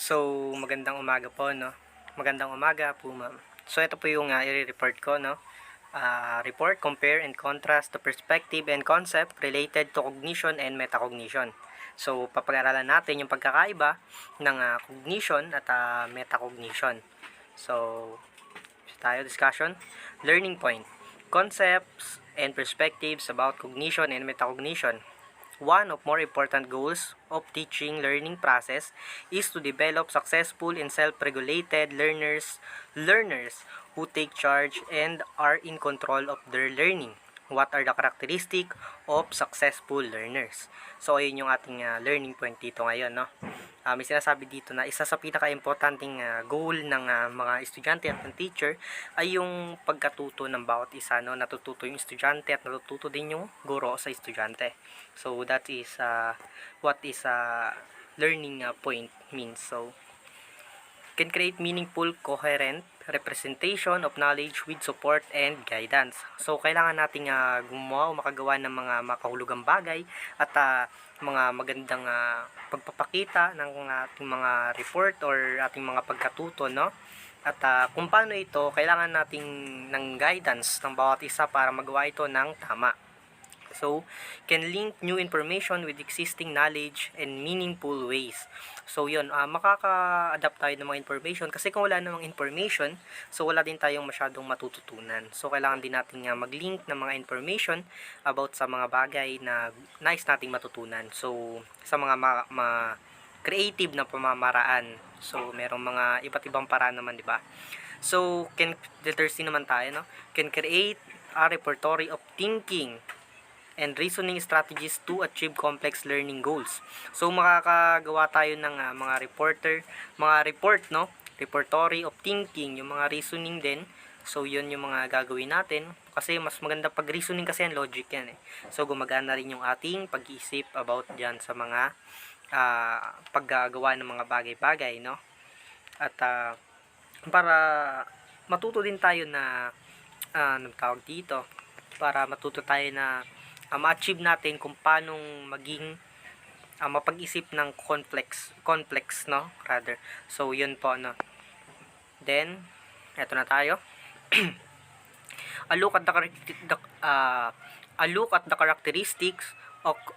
So, magandang umaga po, no? Magandang umaga po, ma'am. So, ito po yung i-report ko, no? Report, compare and contrast the perspective and concept related to cognition and metacognition. So, papag-aralan natin yung pagkakaiba ng cognition at metacognition. So, tayo discussion. Learning point. Concepts and perspectives about cognition and metacognition. One of more important goals of teaching learning process is to develop successful and self-regulated learners who take charge and are in control of their learning. What are the characteristics of successful learners? So, ayun yung ating learning point dito ngayon, no? May sinasabi dito na isa sa pinaka-importanting goal ng mga estudyante at ng teacher ay yung pagkatuto ng bawat isa, no? Natututo yung estudyante at natututo din yung guro sa estudyante. So, that is what is learning point means. So, can create meaningful, coherent representation of knowledge with support and guidance. So, kailangan nating gumawa o makagawa ng mga makahulugang bagay at mga magandang pagpapakita ng ating mga report or ating mga pagkatuto, no? At kung paano ito, kailangan nating ng guidance ng bawat isa para magawa ito ng tama. So, can link new information with existing knowledge in meaningful ways. So, yun, makaka-adapt tayo ng mga information kasi kung wala namang information, so wala din tayong masyadong matututunan. So, kailangan din natin mag-link ng mga information about sa mga bagay na nais nating matutunan. So, sa mga creative na pamamaraan. So, merong mga iba't ibang paraan naman, di ba? So, letter C naman tayo, no? Can create a repertory of thinking and reasoning strategies to achieve complex learning goals. So, makakagawa tayo ng mga report, no? Repertory of thinking, yung mga reasoning din. So, yun yung mga gagawin natin. Kasi, mas maganda pag reasoning kasi yan, logic yan eh. So, gumagana rin yung ating pag-iisip about dyan sa mga paggagawa ng mga bagay-bagay, no? At, para matuto din tayo na, anong tawag dito? Para matuto tayo na ma-achieve natin kung paano maging mapag-isip ng complex, no, rather. So, yun po, no. Then, eto na tayo. A look at the characteristics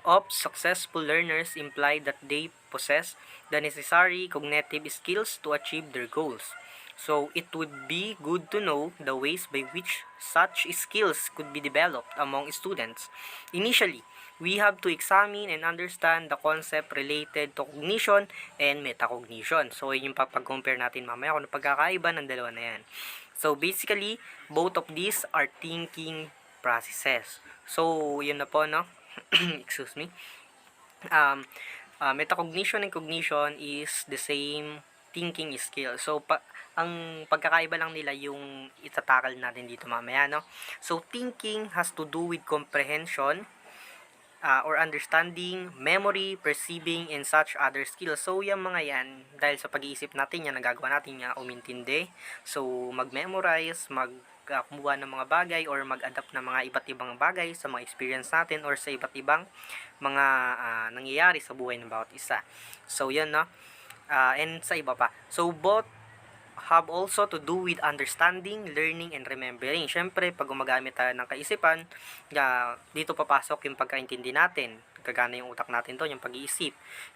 of successful learners imply that they possess the necessary cognitive skills to achieve their goals. So, it would be good to know the ways by which such skills could be developed among students. Initially, we have to examine and understand the concept related to cognition and metacognition. So, yun yung papag-compare natin mamaya kung ano pagkakaiba ng dalawa na yan. So, basically, both of these are thinking processes. So, yun na po, no? Excuse me. Metacognition and cognition is the same thinking skill. So, ang pagkakaiba lang nila yung itatakal natin dito mamaya, no? So, thinking has to do with comprehension or understanding, memory, perceiving, and such other skills. So, yung mga yan, dahil sa pag-iisip natin yan, nagagawa natin yan umintindi. So, mag-memorize, kumuha ng mga bagay or mag-adapt ng mga iba't ibang bagay sa mga experience natin or sa iba't ibang mga nangyayari sa buhay ng bawat isa. So, yun, no? And sa iba pa. So, both have also to do with understanding, learning, and remembering. Siyempre, pag gumagamit tayo ng kaisipan, dito papasok yung pagkaintindi natin. Gagana yung utak natin doon, yung pag-iisip.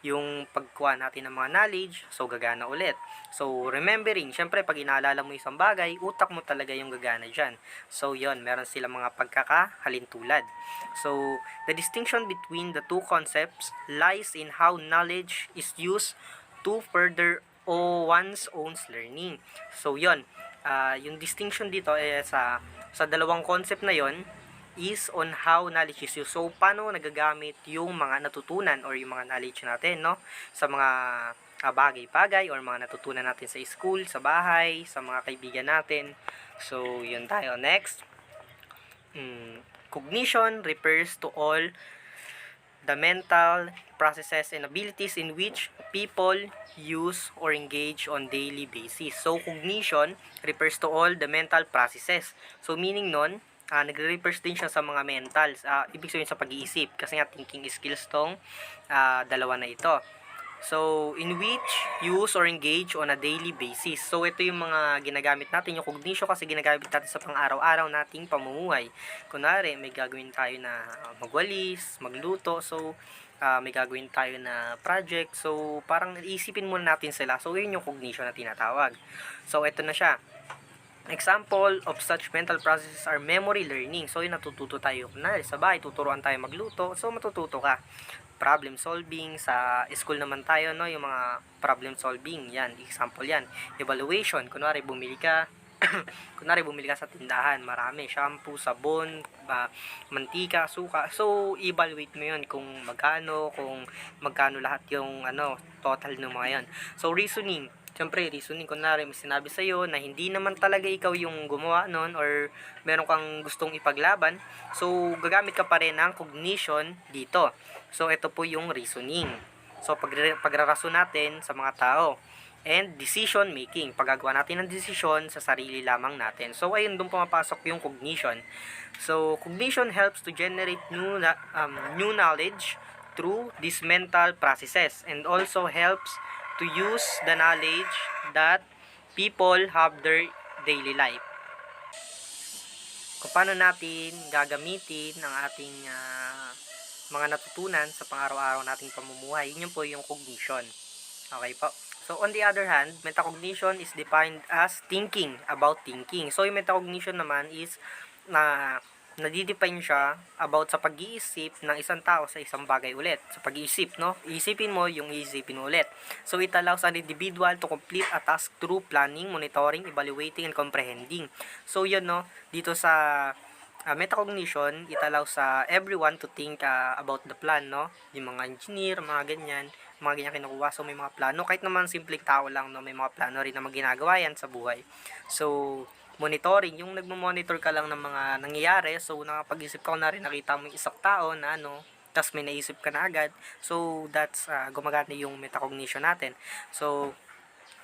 Yung pagkuha natin ng mga knowledge, so gagana ulit. So, remembering, siyempre, pag inaalala mo isang bagay, utak mo talaga yung gagana dyan. So, yon, meron silang mga pagkakahalintulad. So, the distinction between the two concepts lies in how knowledge is used to further one's own learning. So, yon, yung distinction dito sa dalawang concept na yon is on how knowledge is used. So, paano nagagamit yung mga natutunan or yung mga knowledge natin, no? Sa mga bagay-bagay or mga natutunan natin sa school, sa bahay, sa mga kaibigan natin. So, yun tayo. Next. Cognition refers to all the mental processes and abilities in which people use or engage on daily basis. So, cognition refers to all the mental processes. So, meaning nun, nagre-refers din siya sa mga mentals. Ibig sabihin sa pag-iisip. Kasi nga, thinking skills tong dalawa na ito. So, in which use or engage on a daily basis. So, ito yung mga ginagamit natin. Yung cognition kasi ginagamit natin sa pang-araw-araw nating pamumuhay. Kunwari, may gagawin tayo na magwalis, magluto. So, may gagawin tayo na project. So, parang isipin muna natin sila. So, yun yung cognition na tinatawag. So, ito na siya. Example of such mental processes are memory learning. So, yun natututo tayo. Kunwari, sa bahay, tuturuan tayo magluto. So, matututo ka. Problem solving, sa school naman tayo, no, yung mga problem solving, yan, example yan. Evaluation, kunwari bumili ka sa tindahan, marami, shampoo, sabon, mantika, suka, so evaluate mo yun kung magkano lahat yung total ng mga yan. So reasoning, siyempre reasoning, kunwari may sinabi sa'yo na hindi naman talaga ikaw yung gumawa nun or meron kang gustong ipaglaban, so gagamit ka pa rin ng cognition dito. So, ito po yung reasoning. So, pagrarason natin sa mga tao. And decision making. Paggagawa natin ng desisyon sa sarili lamang natin. So, ayun doon pumapasok yung cognition. So, cognition helps to generate new knowledge through these mental processes. And also helps to use the knowledge that people have their daily life. Kung paano natin gagamitin ang ating mga natutunan sa pang-araw-araw nating pamumuhay, yun po yung cognition. Okay po. So, on the other hand, metacognition is defined as thinking about thinking. So, yung metacognition naman is nadidefine siya about sa pag-iisip ng isang tao sa isang bagay ulit. Sa pag-iisip, no? Iisipin mo yung iisipin mo ulit. So, it allows an individual to complete a task through planning, monitoring, evaluating, and comprehending. So, yun, no? Dito sa metacognition, it allows everyone to think about the plan, no? Yung mga engineer, mga ganyan kinukuha. So, may mga plano. Kahit naman simpleng tao lang, no? May mga plano rin na ginagawa yan sa buhay. So, monitoring, yung nagmo-monitor ka lang ng mga nangyayari. So, nakapag-isip ka na rin, nakita mo yung isang tao na tas may naisip ka na agad. So, that's gumagana yung metacognition natin. So,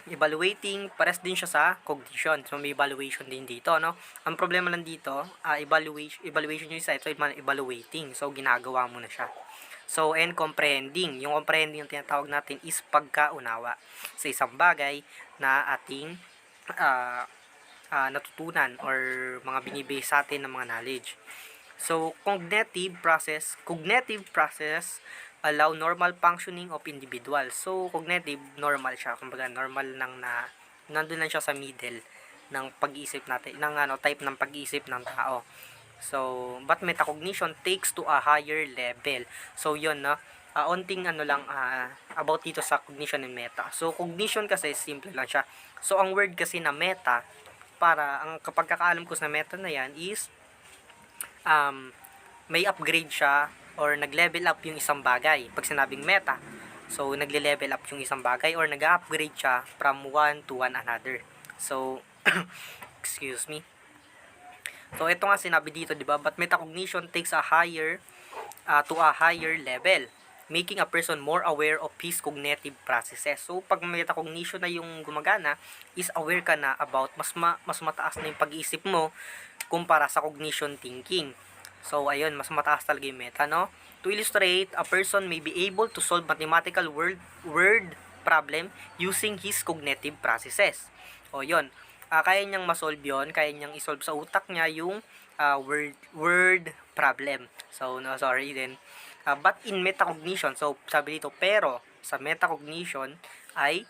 evaluating, pares din siya sa cognition. So, may evaluation din dito, no? Ang problema lang dito, evaluation yung isa, ito evaluating. So, ginagawa mo na siya. So, and comprehending. Yung comprehending yung tinatawag natin is pagkaunawa sa isang bagay na ating natutunan or mga binibase sa atin ng mga knowledge. So, cognitive process allow normal functioning of individuals. So, cognitive, normal siya. Kumbaga, normal nandun lang siya sa middle ng pag-iisip natin, ng type ng pag-iisip ng tao. So, but metacognition takes to a higher level. So, yun, no? Onting about dito sa cognition and meta. So, cognition kasi, simple lang siya. So, ang word kasi na meta, ang kapag kakaalam ko sa meta na yan is, may upgrade siya or nag-level up yung isang bagay. Pag sinabing meta, so nagle-level up yung isang bagay or nag-upgrade siya from one to one another. So, excuse me. So, ito nga sinabi dito, di ba? But metacognition takes to a higher level, making a person more aware of his cognitive processes. So, pag metacognition na yung gumagana, is aware ka na about mas mataas na yung pag-iisip mo kumpara sa cognition thinking. So, ayun, mas mataas talaga yung meta, no? To illustrate, a person may be able to solve mathematical word problem using his cognitive processes. O, yun. Kaya niyang masolve yun, kaya niyang isolve sa utak niya yung word problem. So, no, sorry din. But in metacognition, so, sabi dito, pero sa metacognition ay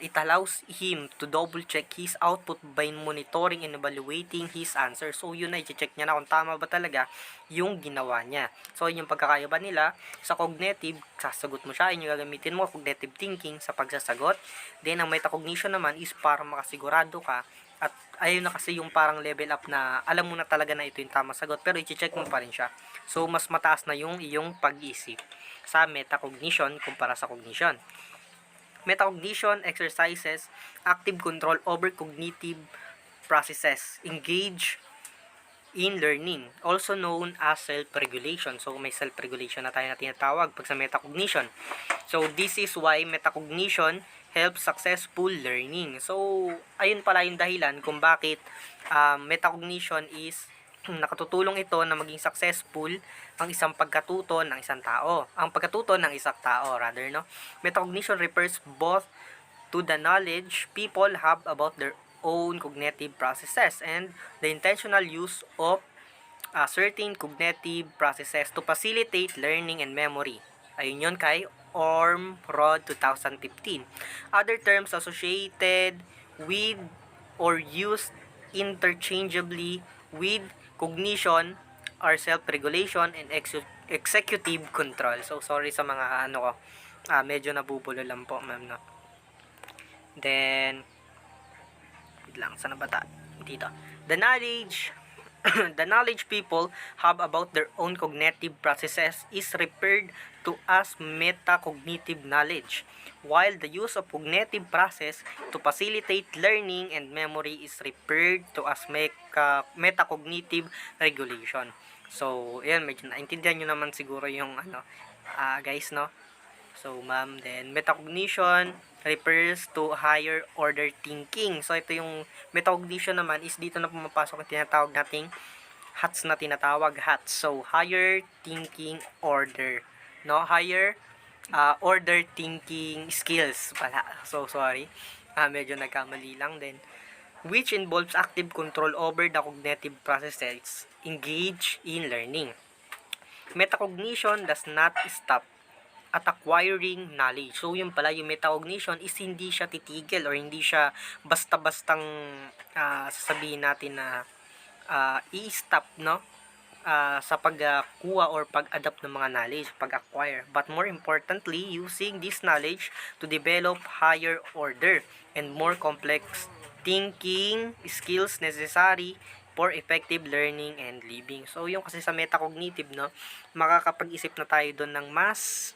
it allows him to double check his output by monitoring and evaluating his answer. So, yun na, i-check niya na kung tama ba talaga yung ginawa niya. So, yun yung pagkakaiba nila. Sa cognitive, sasagot mo siya, yun yung gagamitin mo, cognitive thinking sa pagsasagot. Then, ang metacognition naman is para makasigurado ka at ayun na kasi yung parang level up na alam mo na talaga na ito yung tamang sagot pero i-check mo pa rin siya. So, mas mataas na yung iyong pag-isip sa metacognition kumpara sa cognition. Metacognition exercises active control over cognitive processes, engage in learning, also known as self-regulation. So, may self-regulation na tayo na tinatawag pag sa metacognition. So, this is why metacognition helps successful learning. So, ayun pala yung dahilan kung bakit metacognition is nakatutulong ito na maging successful ang isang pagkatuto ng isang tao. Ang pagkatuto ng isang tao, rather, no? Metacognition refers both to the knowledge people have about their own cognitive processes and the intentional use of certain cognitive processes to facilitate learning and memory. Ayun yun kay Ormrod 2015. Other terms associated with or used interchangeably with cognition are self-regulation and executive control. So, sorry sa mga ano ko. Medyo nabubulo lang po, ma'am, no? Then, wait lang, sana ba dito? The knowledge people have about their own cognitive processes is referred to as metacognitive knowledge, while the use of cognitive process to facilitate learning and memory is referred to as metacognitive regulation. So, yan, medyo naintindihan nyo naman siguro yung guys, no? So, ma'am, then metacognition refers to higher order thinking. So, ito yung metacognition naman is dito na pumapasok ang tinatawag nating HATS na tinatawag HATS. So, higher thinking order. No? Higher order thinking skills pala. So, sorry. Medyo nagkamali lang din. Which involves active control over the cognitive processes engaged in learning. Metacognition does not stop at acquiring knowledge. So, yun pala, yung metacognition is hindi siya titigil or hindi siya basta-bastang sasabihin natin na i-stop, no? Sa pagkuha or pag-adapt ng mga knowledge, pag-acquire. But more importantly, using this knowledge to develop higher order and more complex thinking skills necessary for effective learning and living. So, yung kasi sa metacognitive, no, makakapag-isip na tayo doon ng mas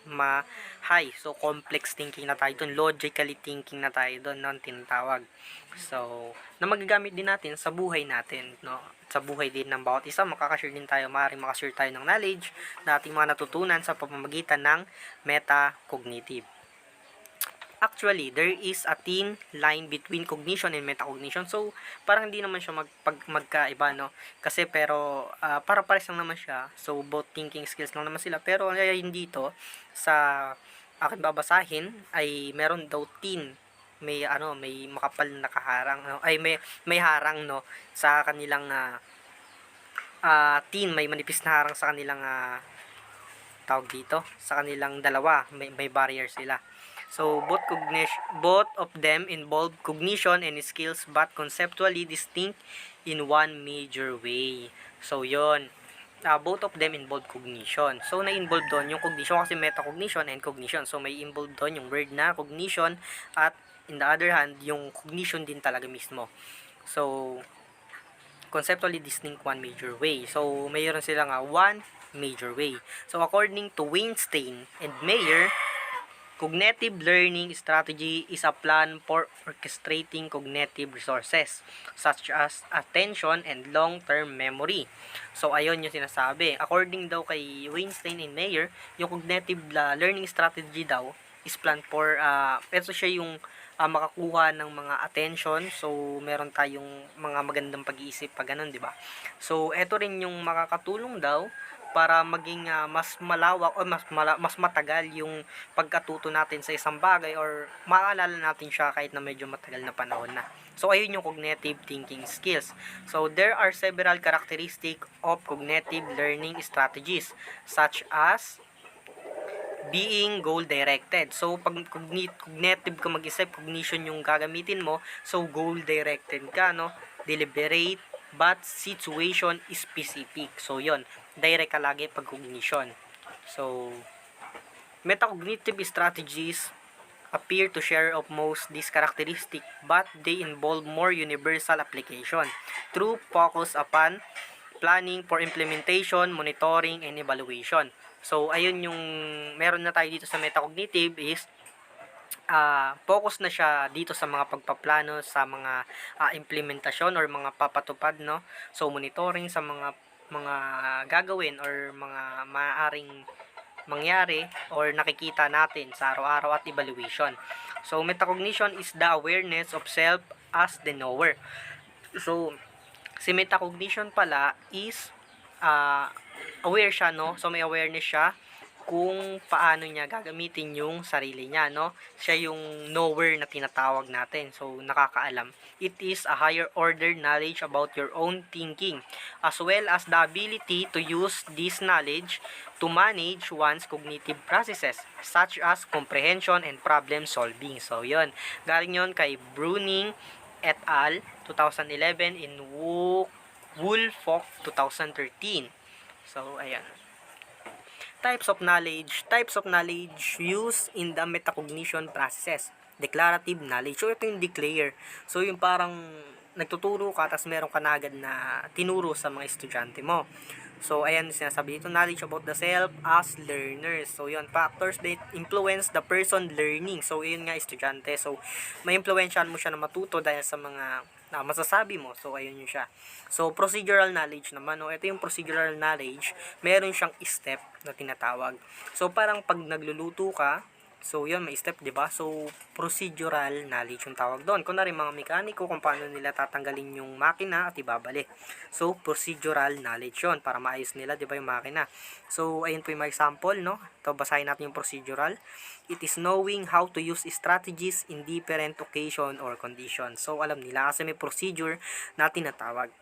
high. So, complex thinking na tayo doon, logically thinking na tayo doon, no, tinatawag. So, na magagamit din natin sa buhay natin, no, sa buhay din ng bawat isa, makakashare din tayo, maaaring makashare tayo ng knowledge na ating mga natutunan sa pamamagitan ng metacognitive. Actually, there is a thin line between cognition and metacognition. So, parang hindi naman siya magkaiba, no? Kasi pero, para pares lang naman siya. So, both thinking skills lang naman sila. Pero, yun dito, sa akin babasahin, ay meron daw thin. May makapal na kaharang, no? Ay, may harang, no? Sa kanilang, thin, may manipis na harang sa kanilang, tawag dito, sa kanilang dalawa. May barrier sila. So, both of them involve cognition and skills but conceptually distinct in one major way. So, yun. Both of them involve cognition. So, na-involve doon yung cognition kasi metacognition and cognition. So, may involve doon yung word na cognition at in the other hand, yung cognition din talaga mismo. So, conceptually distinct one major way. So, mayroon sila nga one major way. So, according to Weinstein and Mayer, cognitive learning strategy is a plan for orchestrating cognitive resources such as attention and long-term memory. So, ayun yung sinasabi. According daw kay Weinstein and Mayer, yung cognitive learning strategy daw is plan for, ito siya yung makakuha ng mga attention. So, meron tayong mga magandang pag-iisip pa ganun, di ba? So, ito rin yung makakatulong daw para maging mas malawak o mas matagal yung pagkatuto natin sa isang bagay or maalala natin siya kahit na medyo matagal na panahon na. So, ayun yung cognitive thinking skills. So, there are several characteristics of cognitive learning strategies such as being goal-directed. So, pag cognitive ka mag-isip, cognition yung gagamitin mo. So, goal-directed ka, no? Deliberate, but situation specific. So, yon, direct ka lagi pag cognition. So, metacognitive strategies appear to share of most these characteristics, but they involve more universal application through focus upon planning for implementation, monitoring, and evaluation. So, ayun yung meron na tayo dito sa metacognitive is focus na siya dito sa mga pagpaplano, sa mga implementasyon or mga papatupad, no? So, monitoring sa mga gagawin or mga maaaring mangyari or nakikita natin sa araw-araw at evaluation. So, metacognition is the awareness of self as the knower. So, Si metacognition pala is aware siya, no? So may awareness siya kung paano niya gagamitin yung sarili niya, no? Siya yung knower na tinatawag natin. So nakakaalam. It is a higher order knowledge about your own thinking, as well as the ability to use this knowledge to manage one's cognitive processes, such as comprehension and problem solving. So yun, galing yun kay Bruning et al. 2011 in Woolfolk 2013. So ayan. Types of knowledge used in the metacognition processes. Declarative knowledge. So, ito yung declare. So, yung parang nagtuturo ka, tapos meron ka na agad na tinuro sa mga estudyante mo. So, ayan yung sinasabi dito, knowledge about the self as learners. So, yun, factors that influence the person learning. So, yun nga, estudyante. So, may influensyahan mo siya na matuto dahil sa mga masasabi mo. So, ayun yun siya. So, procedural knowledge naman. No? Ito yung procedural knowledge. Meron siyang step na tinatawag. So, parang pag nagluluto ka, so, yun, may step, diba? So, procedural knowledge yung tawag doon. Kunwari, mga mekaniko, kung paano nila tatanggalin yung makina at ibabalik. So, procedural knowledge yun, para maayos nila, diba, yung makina. So, ayun po yung mga example, no? Ito, basahin natin yung procedural. It is knowing how to use strategies in different occasion or conditions. So, alam nila kasi may procedure na tinatawag.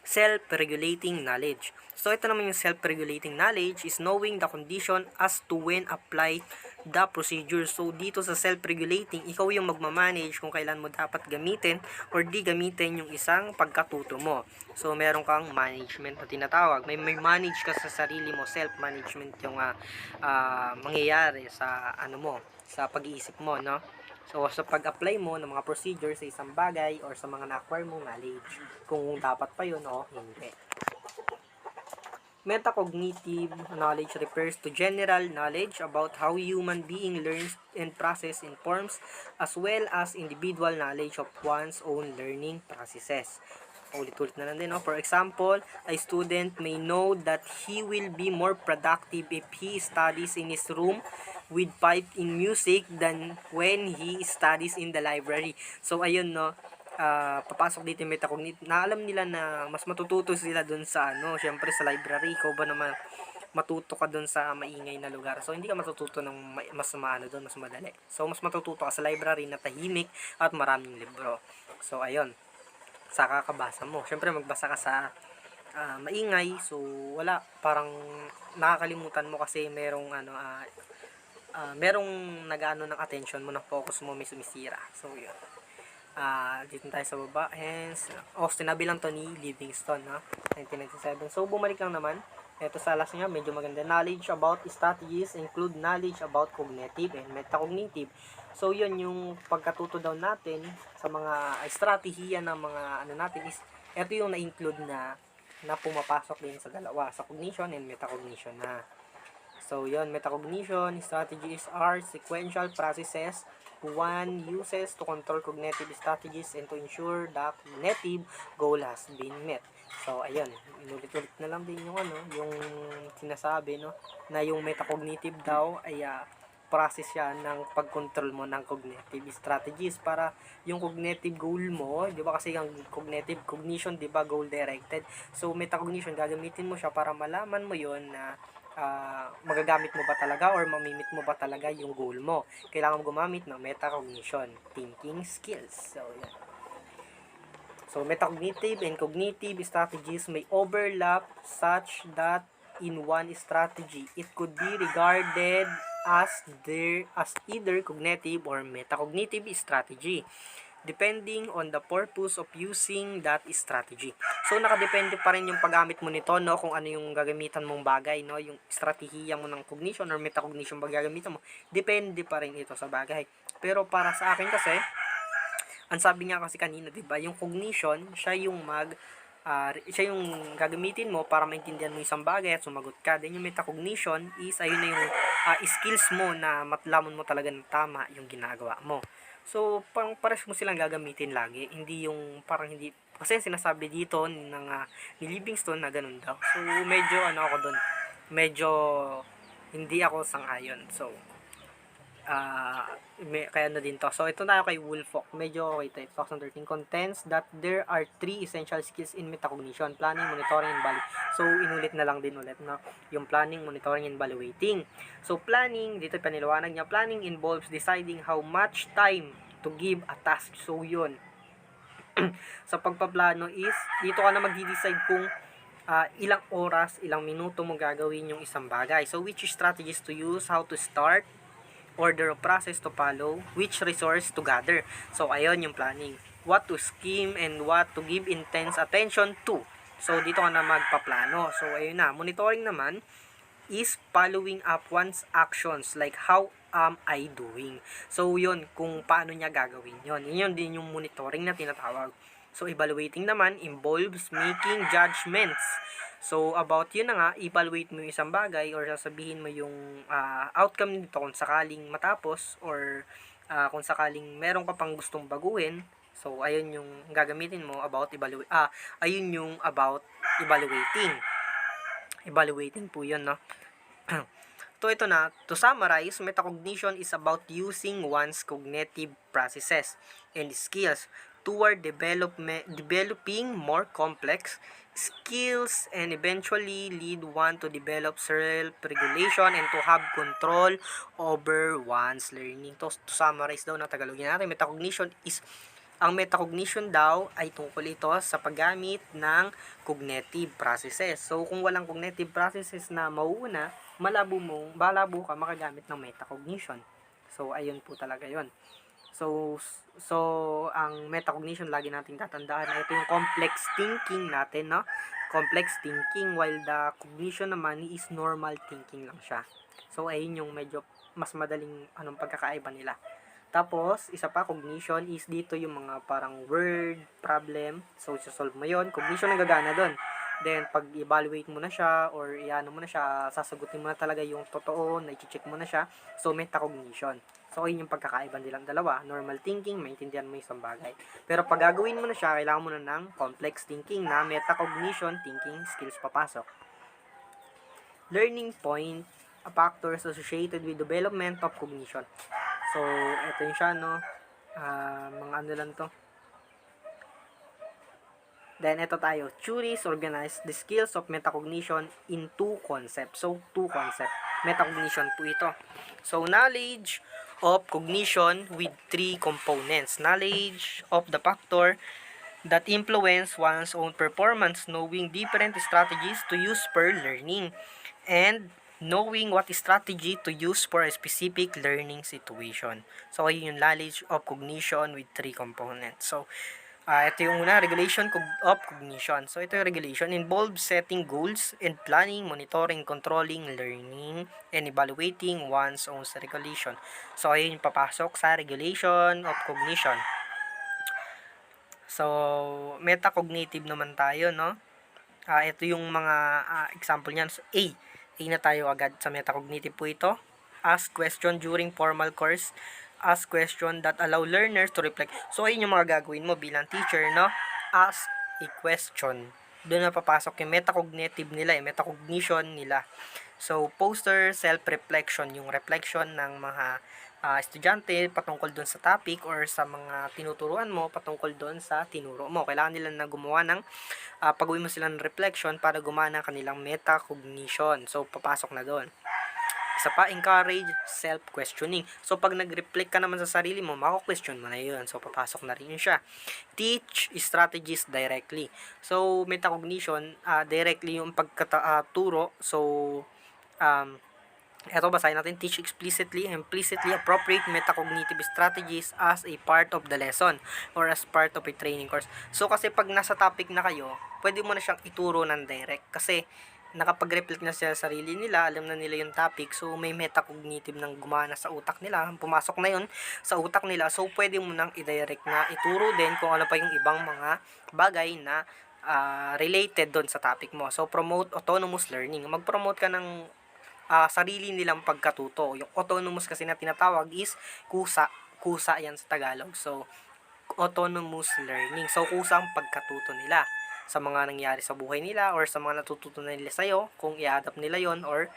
Self-regulating knowledge. So, ito naman yung self-regulating knowledge is knowing the condition as to when apply the procedure. So, dito sa self-regulating, ikaw yung magmamanage kung kailan mo dapat gamitin or di gamitin yung isang pagkatuto mo. So, meron kang management na tinatawag. May manage ka sa sarili mo. Self-management yung mangyayari sa sa pag-iisip mo, no? So, sa pag-apply mo ng mga procedure sa isang bagay or sa mga na-acquire mong knowledge, kung dapat pa yun o hindi. Metacognitive knowledge refers to general knowledge about how human being learns and process in forms, as well as individual knowledge of one's own learning processes. Ulit-ulit na lang din. For example, a student may know that he will be more productive if he studies in his room with pipe in music than when he studies in the library. So, ayun, no, papasok dito yung metacognitive. Na alam nila na mas matututo sila dun sa, syempre sa library. Ikaw ba naman matuto ka dun sa maingay na lugar? So, hindi ka matututo ng mas dun, mas madali. So, mas matututo ka sa library na tahimik at maraming libro. So, ayun. Sa kakabasa mo. Syempre, magbasa ka sa maingay. So, wala. Parang nakakalimutan mo kasi merong merong nag-ano ng attention mo, ng focus mo, may sumisira. So, yun. Dito tayo sa baba. Hence, sinabi lang to ni Livingstone, 1997. So, bumalik lang naman. Ito sa last niya, medyo maganda. Knowledge about strategies include knowledge about cognitive and metacognitive. So, yun yung pagkatuto daw natin sa mga estratehiya ng mga natin is, ito yung na-include na pumapasok din sa dalawa, sa cognition and metacognition na. So, yun, metacognition strategies are sequential processes one uses to control cognitive strategies and to ensure the cognitive goal has been met. So, ayun, inulit-ulit na lang din yung yung sinasabi, na yung metacognitive daw ay process siya ng pag-control mo ng cognitive strategies para yung cognitive goal mo, di ba kasi yung cognition, di ba, goal directed. So, metacognition, gagamitin mo siya para malaman mo yon na magagamit mo ba talaga or mamimit mo ba talaga yung goal mo. Kailangan mo gumamit ng metacognition thinking skills. So, yan. So, metacognitive and cognitive strategies may overlap such that in one strategy, it could be regarded as either cognitive or metacognitive strategy, depending on the purpose of using that strategy. So, nakadepende pa rin yung paggamit mo nito, kung ano yung gagamitan mong bagay, yung estratehiya mo ng cognition or metacognition ba gagamitan mo, depende pa rin ito sa bagay. Pero para sa akin kasi, ang sabi nga kasi kanina, diba, yung cognition, siya yung gagamitin mo para maintindihan mo isang bagay at sumagot ka. Then yung metacognition is, ayun na yung skills mo na matlamon mo talaga ng tama yung ginagawa mo. So, parang pares mo silang gagamitin lagi. Hindi yung parang hindi, kasi sinasabi dito ni Livingstone na ganun daw. So, medyo ako dun. Medyo hindi ako sang-ayon. So, kaya na din to. So, ito tayo kay Woolfolk. Medyo okay tayo. 2013 contents that there are 3 essential skills in metacognition: planning, monitoring, and evaluating. So, inulit na lang din ulit, no? Yung planning, monitoring, and evaluating. So, planning, dito paniliwanag niya, planning involves deciding how much time to give a task. So, yun. Sa pagpaplano is, dito ka na magdi-decide kung ilang oras, ilang minuto mo gagawin yung isang bagay. So, which strategies to use, how to start, order of process to follow, which resource to gather. So, ayun yung planning. What to scheme and what to give intense attention to. So, dito ka na magpaplano. So, ayun na. Monitoring naman is following up one's actions, like how am I doing. So, yun, kung paano niya gagawin yun. Yun din yung monitoring na tinatawag. So, evaluating naman involves making judgments. So, about yun na nga, evaluate mo yung isang bagay or sasabihin mo yung outcome nito kung sakaling matapos or kung sakaling meron ka pang gustong baguhin. So, ayun yung gagamitin mo about ayun yung about evaluating. Evaluating po yun, no? Ito na, to summarize, metacognition is about using one's cognitive processes and skills toward developing more complex skills and eventually lead one to develop self-regulation and to have control over one's learning. To summarize daw na Tagalogin natin, ang metacognition daw ay tungkol ito sa paggamit ng cognitive processes. So, kung walang cognitive processes na mauuna, malabo ka makagamit ng metacognition. So, ayun po talaga yon. So, ang metacognition lagi nating tatandaan ay ito yung complex thinking natin, no? Complex thinking, while the cognition naman is normal thinking lang siya. So, ayun yung medyo mas madaling pagkakaiba nila. Tapos, isa pa, cognition is dito yung mga parang word, problem. So, isosolve mo yun. Cognition ang gagana doon. Then, pag evaluate mo na siya or iano mo na siya, sasagutin mo na talaga yung totoo, na-check mo na siya. So, metacognition. So, yun yung pagkakaiba nilang dalawa. Normal thinking, maintindihan mo yung isang bagay. Pero pag gagawin mo na siya, kailangan mo na ng complex thinking na metacognition thinking skills papasok. Learning point, factors associated with development of cognition. So, ito yung siya, no? Mga ano lang to. Then, ito tayo. Theories organize the skills of metacognition in 2 concepts. So, 2 concepts. Metacognition po ito. So, knowledge of cognition with 3 components. Knowledge of the factor that influence one's own performance, knowing different strategies to use per learning, and knowing what strategy to use for a specific learning situation. So, ayun yung knowledge of cognition with 3 components. So, ito yung una, regulation of cognition. So, ito yung regulation involves setting goals and planning, monitoring, controlling, learning, and evaluating one's own regulation. So, ayun yung papasok sa regulation of cognition. So, metacognitive naman tayo, no? Ito yung mga example niyan. So, A na tayo agad sa metacognitive po ito. Ask question during formal course. Ask question that allow learners to reflect. So, ayun yung mga gagawin mo bilang teacher, no? Ask a question. Doon na papasok yung metacognitive nila, yung metacognition nila. So, poster, self-reflection, yung reflection ng mga estudyante patungkol doon sa topic or sa mga tinuturuan mo patungkol doon sa tinuro mo. Kailangan nila na gumawa ng pag-uwi mo sila ng reflection para gumana kanilang metacognition. So, papasok na doon. Isa pa, encourage self-questioning. So, pag nag-reflect ka naman sa sarili mo, mako-question mo na yun. So, papasok na rin yun siya. Teach strategies directly. So, metacognition, directly yung pagkaturo. So, eto basahin natin, teach explicitly and implicitly appropriate metacognitive strategies as a part of the lesson or as part of a training course. So, kasi pag nasa topic na kayo, pwede mo na siyang ituro ng direct. Kasi, nakapag-reflect na sila sa sarili nila, alam na nila yung topic, so may metacognitive nang gumana sa utak nila, pumasok na yun sa utak nila, so pwede mo nang i-direct na ituro din kung ano pa yung ibang mga bagay na related doon sa topic mo. So, promote autonomous learning. Mag-promote ka ng sarili nilang pagkatuto. Yung autonomous kasi na tinatawag is kusa yan sa Tagalog. So, autonomous learning. So, kusang pagkatuto nila sa mga nangyari sa buhay nila or sa mga natututunan nila sa'yo, kung i-adapt nila yon or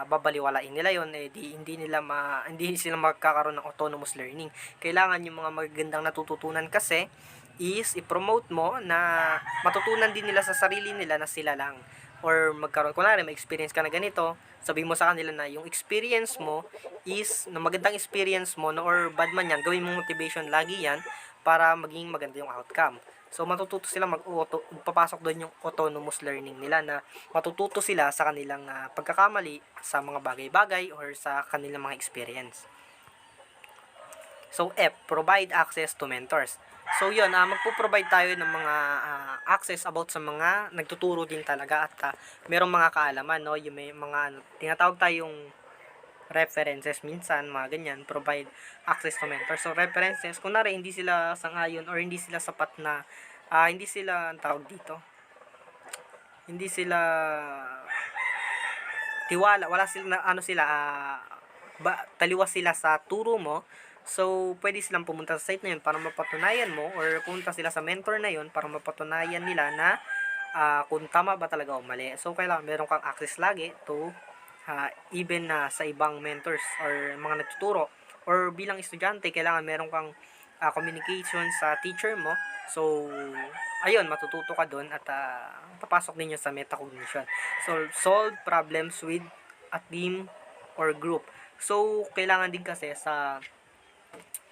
babaliwalain nila yon, hindi sila magkakaroon ng autonomous learning. Kailangan yung mga magagandang natututunan kasi is i-promote mo na matutunan din nila sa sarili nila na sila lang, or magkaroon, kunwari may experience ka na ganito, sabihin mo sa kanila na yung experience mo is na magandang experience mo, no, or bad man yan, gawin mo motivation lagi yan para maging maganda yung outcome. So, matututo sila papasok doon yung autonomous learning nila, na matututo sila sa kanilang pagkakamali sa mga bagay-bagay or sa kanilang mga experience. So, F, provide access to mentors. So, yun, magpo-provide tayo ng mga access about sa mga nagtuturo din talaga at merong mga kaalaman, no? Yung may mga, tinatawag tayong references minsan, mga ganyan, provide access to mentors. So, references, kunwari, hindi sila sangayon or hindi sila sapat na, hindi sila, ang tawag dito, hindi sila tiwala, wala sila, taliwas sila sa turo mo. So, pwede silang pumunta sa site na yun para mapatunayan mo, or pumunta sila sa mentor na yun para mapatunayan nila na kung tama ba talaga o mali. So, kailangan meron kang access lagi to even sa ibang mentors or mga nagtuturo, or bilang estudyante, kailangan meron kang communication sa teacher mo. So, ayun, matututo ka doon at papasok din yun sa metacognition. So, solve problems with a team or group. So, kailangan din kasi sa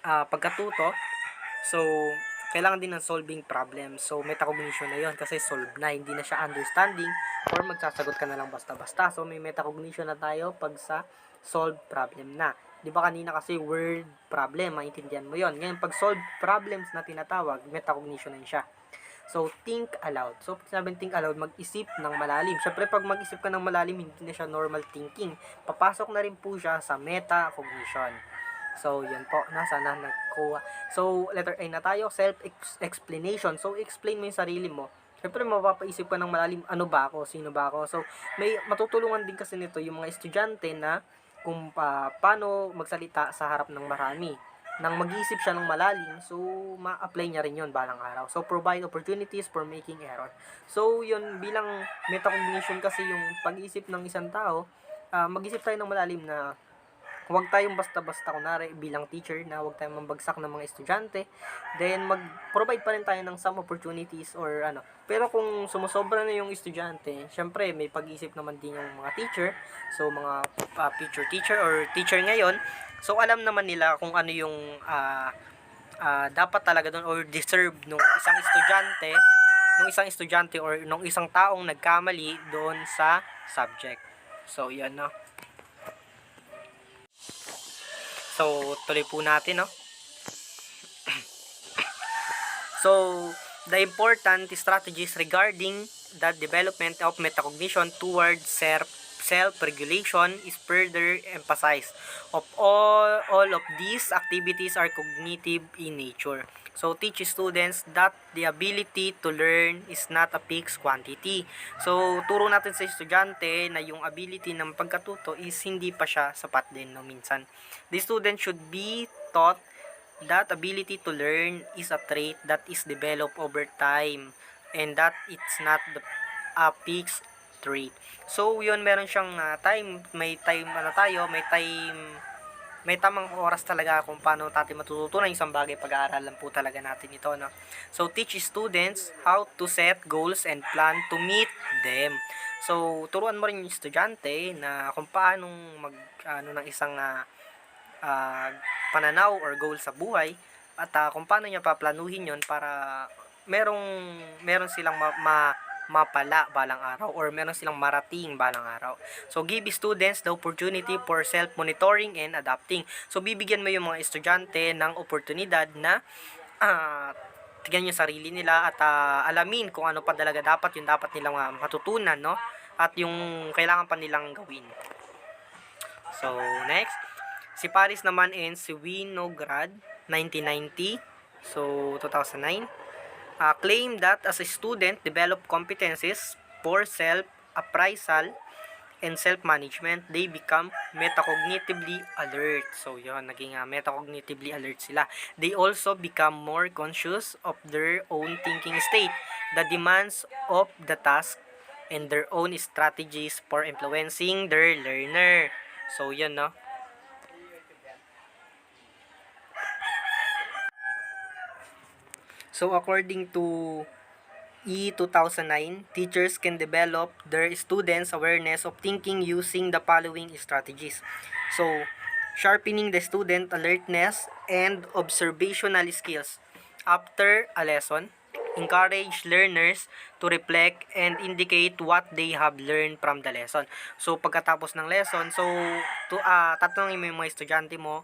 pagkatuto, so, kailangan din ng solving problem. So, metacognition na yun kasi solve na, hindi na siya understanding or magsasagot ka na lang basta-basta. So, may metacognition na tayo pag sa solve problem na. Di ba kanina kasi word problem, maintindihan mo yon. Ngayon, pag solve problems na tinatawag, metacognition na siya. So, think aloud. So, pag sinabing think aloud, mag-isip ng malalim. Siyempre, pag mag-isip ka ng malalim, hindi na siya normal thinking. Papasok na rin po siya sa metacognition. So, yan po. Sana nagkuha. So, letter A na tayo. Self-explanation. So, explain mo yung sarili mo. Siyempre, mapapaisip ka ng malalim, ano ba ako? Sino ba ako? So, may matutulungan din kasi nito yung mga estudyante na kung paano magsalita sa harap ng marami. Nang mag-iisip siya ng malalim, so, ma-apply niya rin yun balang araw. So, provide opportunities for making error. So, yun, bilang metacognition kasi yung pag-iisip ng isang tao, mag-isip tayo ng malalim na huwag tayong basta-basta, kunwari bilang teacher, na huwag tayong mambagsak ng mga estudyante. Then, mag-provide pa rin tayo ng some opportunities or ano. Pero kung sumusobra na yung estudyante, syempre, may pag-isip naman din yung mga teacher. So, mga future teacher or teacher ngayon. So, alam naman nila kung ano yung dapat talaga doon or deserve nung isang estudyante or nung isang taong nagkamali doon sa subject. So, yan, no? So, tuloy po natin, no? So, the important strategies regarding the development of metacognition towards self-regulation is further emphasized. All of these activities are cognitive in nature. So, teach students that the ability to learn is not a fixed quantity. So, turo natin sa estudyante na yung ability ng pagkatuto is hindi pa siya sapat din, no, minsan. The student should be taught that ability to learn is a trait that is developed over time and that it's not a fixed trait. So, yun, meron siyang may tamang oras talaga kung paano natin matututunan isang bagay. Pag-aaralan po talaga natin ito, no? So, teach students how to set goals and plan to meet them. So, turuan mo rin yung estudyante na kung paano ng isang pananaw or goal sa buhay at kung paano niya paplanuhin yon para meron silang mapala balang araw or meron silang marating balang araw. So, give students the opportunity for self-monitoring and adapting. So, bibigyan mo yung mga estudyante ng oportunidad na tignan yung sarili nila at alamin kung ano pa talaga dapat nilang matutunan, no? At yung kailangan pa nilang gawin. So, next. Si Paris naman and si Winograd, 1990. So, 2009. Claim that as a student develop competencies for self-appraisal and self-management, they become metacognitively alert. So, yun, naging metacognitively alert sila. They also become more conscious of their own thinking state, the demands of the task and their own strategies for influencing their learner. So, yun, no? So, according to E2009, teachers can develop their students' awareness of thinking using the following strategies. So, sharpening the student alertness and observational skills. After a lesson, encourage learners to reflect and indicate what they have learned from the lesson. So, pagkatapos ng lesson, tatanungin mo yung mga estudyante mo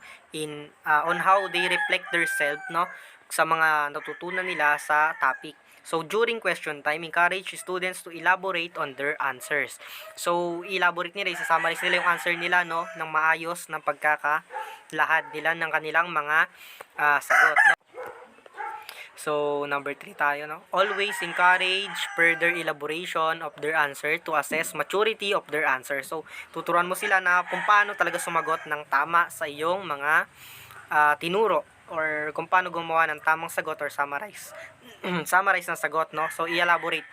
on how they reflect themselves, no, sa mga natutunan nila sa topic. So, during question time, encourage students to elaborate on their answers. So, elaborate nila, isasummarize nila yung answer nila, no, ng maayos ng pagkakalahad nila ng kanilang mga sagot. So, number 3 tayo, no? Always encourage further elaboration of their answer to assess maturity of their answer. So, tuturuan mo sila na kung paano talaga sumagot ng tama sa iyong mga tinuro, or kung paano gumawa ng tamang sagot or summarize. Summarize ng sagot, no? So, i-elaborate.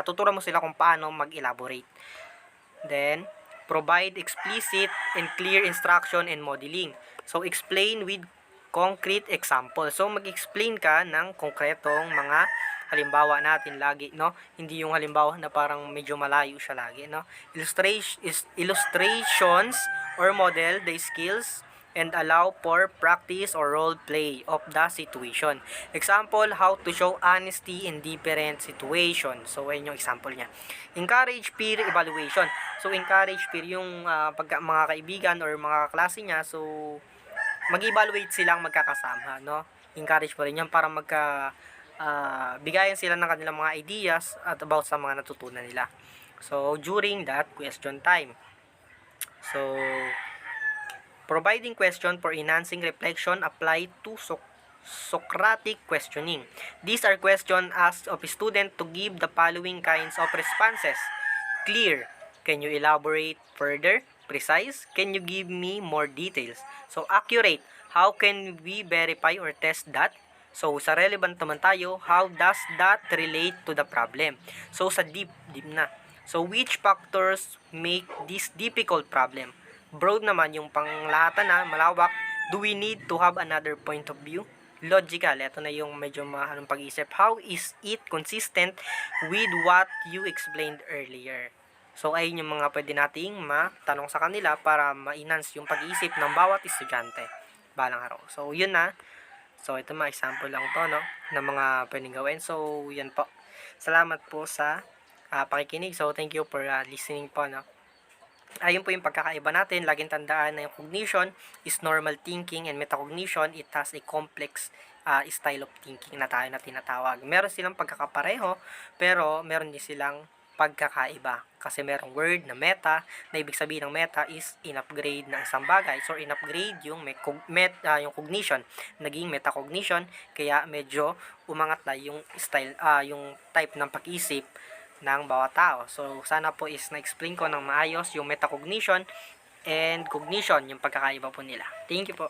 Tuturuan mo sila kung paano mag-elaborate. Then, provide explicit and clear instruction and modeling. So, explain with concrete example. So, mag-explain ka ng konkretong mga halimbawa natin lagi, no? Hindi yung halimbawa na parang medyo malayo siya lagi, no? Illustrations or model the skills and allow for practice or role play of the situation. Example, how to show honesty in different situations. So, ayun yung example niya. Encourage peer evaluation. So, encourage peer yung mga kaibigan or mga klase niya. So, mag-evaluate silang magkakasama, no? Encourage mo rin yan para bigayan sila ng kanilang mga ideas at about sa mga natutunan nila. So, during that question time. So, providing question for enhancing reflection apply to Socratic questioning. These are questions asked of a student to give the following kinds of responses. Clear. Can you elaborate further? Precise. Can you give me more details? So, accurate. How can we verify or test that? So, sa relevant naman tayo, how does that relate to the problem? So, sa deep na. So, which factors make this difficult problem? Broad naman yung panglahatan na malawak. Do we need to have another point of view? Logical, ito na yung medyo mahanong pag-isip. How is it consistent with what you explained earlier? So, ayun yung mga pwede nating matanong sa kanila para ma-enhance yung pag-iisip ng bawat estudyante balang araw. So, yun na. So, ito mga example lang to, no, ng mga pwedeng gawin. So, yan po. Salamat po sa pakikinig. So, thank you for listening po, no. Ayun po yung pagkakaiba natin. Laging tandaan na yung cognition is normal thinking, and metacognition, it has a complex style of thinking na tayo na tinatawag. Meron silang pagkakapareho, pero meron din silang pagkakaiba. Kasi merong word na meta, na ibig sabihin ng meta is in-upgrade ng isang bagay. So, in-upgrade yung yung cognition, naging metacognition, kaya medyo umangat na yung style, yung type ng pag-isip ng bawat tao. So, sana po is na-explain ko ng maayos yung metacognition and cognition, yung pagkakaiba po nila. Thank you po.